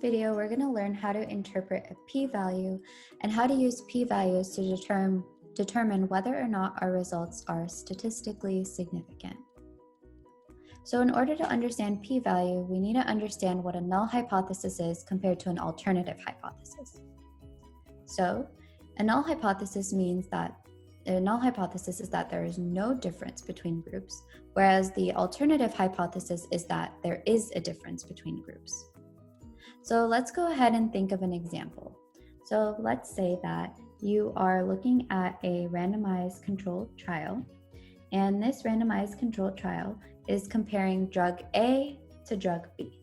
video, we're going to learn how to interpret a p-value and how to use p-values to determine whether or not our results are statistically significant. So in order to understand p-value, we need to understand what a null hypothesis is compared to an alternative hypothesis. So a null hypothesis is that there is no difference between groups, whereas the alternative hypothesis is that there is a difference between groups. So let's go ahead and think of an example. So let's say that you are looking at a randomized controlled trial, and this randomized controlled trial is comparing drug A to drug B,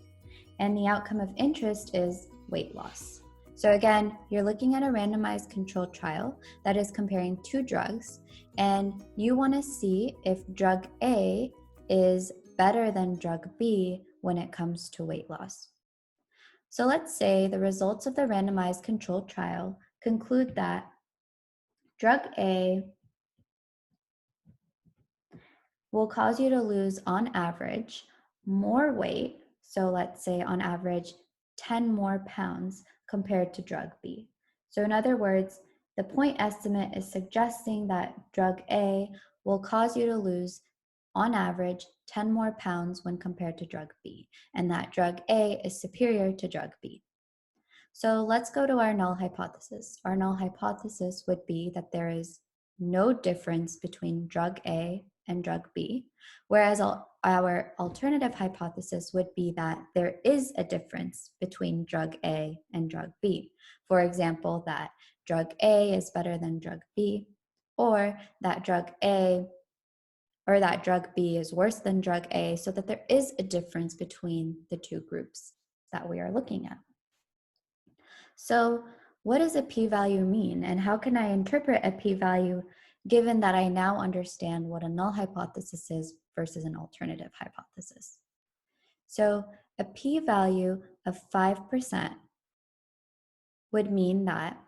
and the outcome of interest is weight loss. So again, you're looking at a randomized controlled trial that is comparing two drugs, and you want to see if drug A is better than drug B when it comes to weight loss. So let's say the results of the randomized controlled trial conclude that drug A will cause you to lose on average more weight. So let's say on average 10 more pounds compared to drug B. So in other words, the point estimate is suggesting that drug A will cause you to lose on average 10 more pounds when compared to drug B, and that drug A is superior to drug B. So let's go to our null hypothesis. Our null hypothesis would be that there is no difference between drug A and drug B, whereas our alternative hypothesis would be that there is a difference between drug A and drug B. For example, that drug A is better than drug B, or that drug B is worse than drug A, so that there is a difference between the two groups that we are looking at. So what does a p-value mean, and how can I interpret a p-value given that I now understand what a null hypothesis is versus an alternative hypothesis? So a p-value of 5% would mean that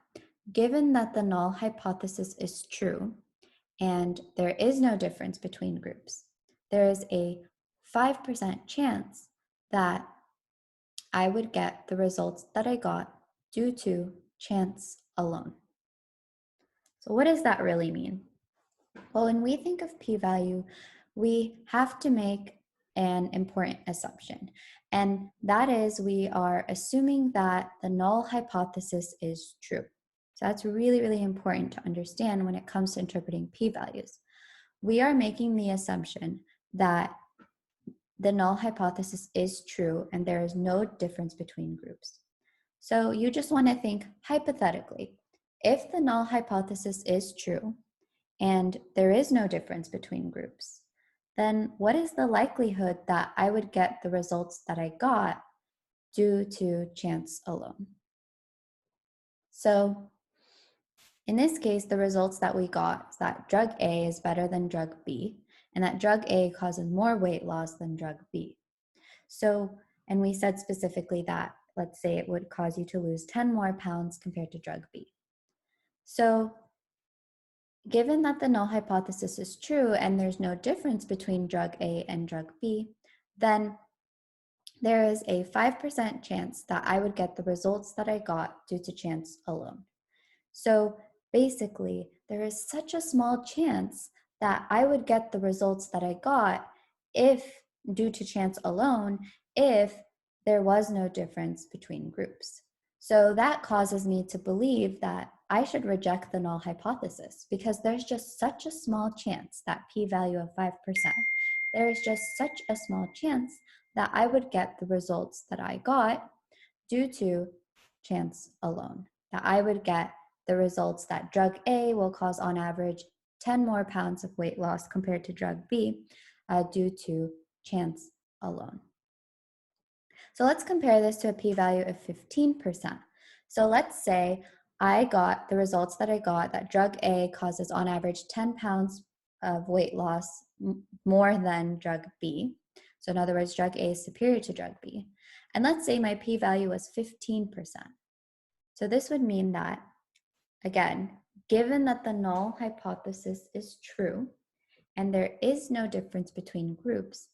given that the null hypothesis is true and there is no difference between groups, there is a 5% chance that I would get the results that I got due to chance alone. So what does that really mean? Well, when we think of p-value, we have to make an important assumption, and that is we are assuming that the null hypothesis is true. So that's really, really important to understand when it comes to interpreting p-values. We are making the assumption that the null hypothesis is true and there is no difference between groups. So you just want to think hypothetically, if the null hypothesis is true and there is no difference between groups, then what is the likelihood that I would get the results that I got due to chance alone? So in this case, the results that we got is that drug A is better than drug B, and that drug A causes more weight loss than drug B. So, and we said specifically that, let's say it would cause you to lose 10 more pounds compared to drug B. So given that the null hypothesis is true and there's no difference between drug A and drug B, then there is a 5% chance that I would get the results that I got due to chance alone. So basically, there is such a small chance that I would get the results that I got due to chance alone, if there was no difference between groups. So that causes me to believe that I should reject the null hypothesis, because there's just such a small chance, that p-value of 5%, there is just such a small chance that I would get the results that I got due to chance alone, that I would get the results that drug A will cause on average 10 more pounds of weight loss compared to drug B due to chance alone. So let's compare this to a p-value of 15%. So let's say I got the results that I got, that drug A causes on average 10 pounds of weight loss more than drug B. So in other words, drug A is superior to drug B. And let's say my p-value was 15%. So this would mean that, again, given that the null hypothesis is true and there is no difference between groups,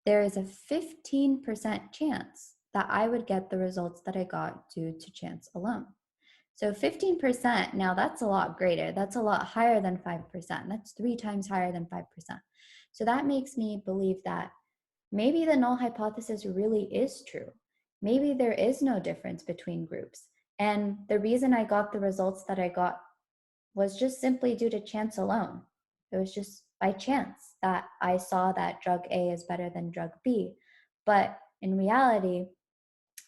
there is a 15% chance that I would get the results that I got due to chance alone. So 15%, now that's a lot greater. That's a lot higher than 5%. That's 3 times higher than 5%. So that makes me believe that maybe the null hypothesis really is true. Maybe there is no difference between groups. And the reason I got the results that I got was just simply due to chance alone. It was just by chance that I saw that drug A is better than drug B. But in reality,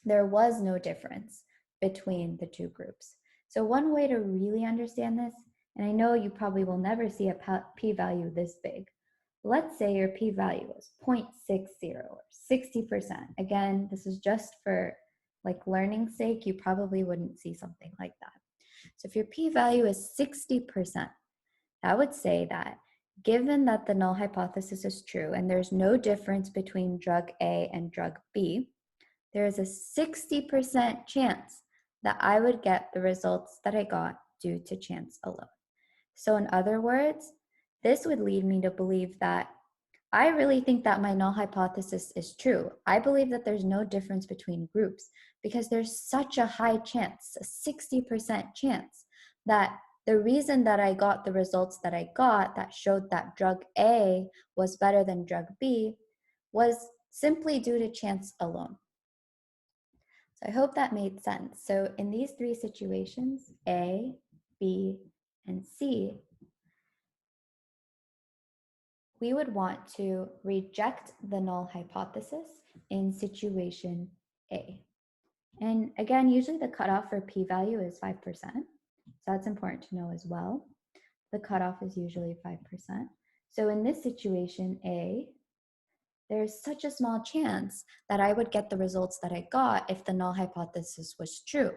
there was no difference between the two groups. So one way to really understand this, and I know you probably will never see a p-value this big. Let's say your p-value is 0.60 or 60%. Again, this is just for like learning's sake. You probably wouldn't see something like that. So if your p-value is 60%, that would say that given that the null hypothesis is true and there's no difference between drug A and drug B, there is a 60% chance that I would get the results that I got due to chance alone. So in other words, this would lead me to believe that I really think that my null hypothesis is true. I believe that there's no difference between groups because there's such a high chance, a 60% chance, that the reason that I got the results that I got that showed that drug A was better than drug B was simply due to chance alone. So I hope that made sense. So in these three situations, A, B, and C, we would want to reject the null hypothesis in situation A. And again, usually the cutoff for p-value is 5%. So that's important to know as well. The cutoff is usually 5%. So in this situation A, there's such a small chance that I would get the results that I got if the null hypothesis was true.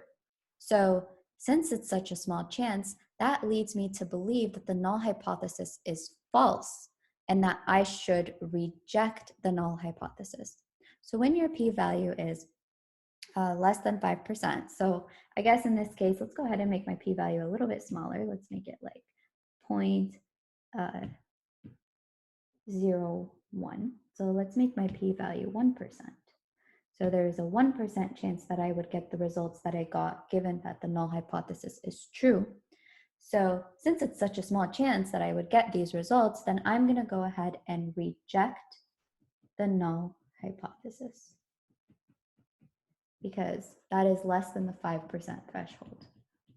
So since it's such a small chance, that leads me to believe that the null hypothesis is false and that I should reject the null hypothesis. So when your p-value is less than 5%, so I guess in this case, let's go ahead and make my p-value a little bit smaller. Let's make it like 0.01. So let's make my p-value 1%. So there's a 1% chance that I would get the results that I got given that the null hypothesis is true. So since it's such a small chance that I would get these results, then I'm going to go ahead and reject the null hypothesis because that is less than the 5% threshold.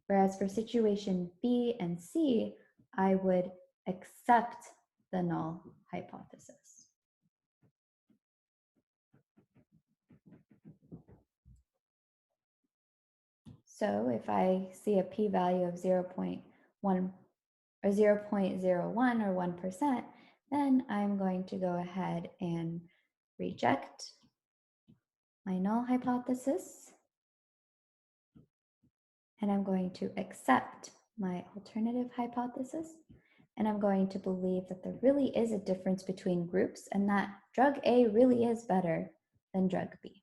Whereas for situation B and C, I would accept the null hypothesis. So if I see a p-value of 0.1 or 0.01 or 1%, then I'm going to go ahead and reject my null hypothesis, and I'm going to accept my alternative hypothesis, and I'm going to believe that there really is a difference between groups and that drug A really is better than drug B.